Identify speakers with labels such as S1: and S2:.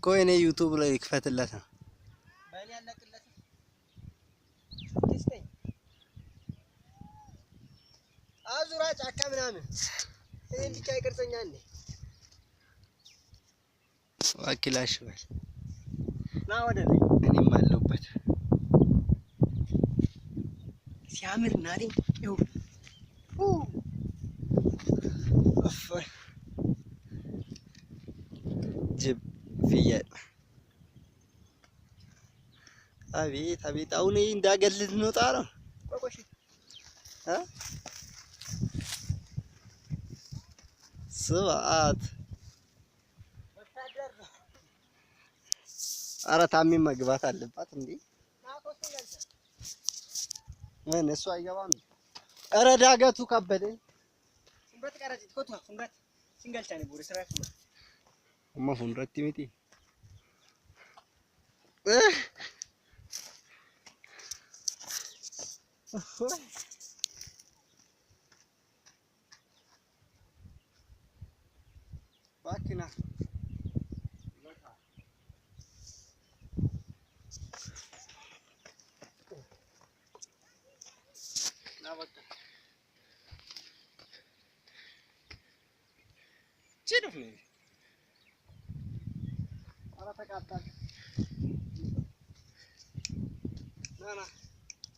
S1: ቆይ እኔ ዩቲዩብ ላይ ክፈትለት ነው
S2: በእኔ ያለቅለት እስቲ አዙራ ጫካ ምናምን ይሄን ብቻ ይቀርጸኛል እንዴ
S1: ዋኪላሽ በል
S2: ና ወደ ላይ
S1: እኔም አለሁበት
S2: ሲያምር ናዲ ይው
S1: ጅብ ፍየል አቤት አቤት አሁን እንዳገል ልንወጣ ነው
S2: ቆቆሽ
S1: ስብዓት ኧረ ታሚ መግባት አለባት እንዴ ምን እሱ አይገባም ኧረ ዳገቱ ከበደኝ
S2: ፉንበት ቀረጭት ኮቷ ፉንበት ሲንገልቻኔ ቦሬ ስራሽ ነው
S1: እማ ፉንረት ሚቲ ባኪና ጭድፍ ነው
S2: ኧረ ተቃጣል ና ና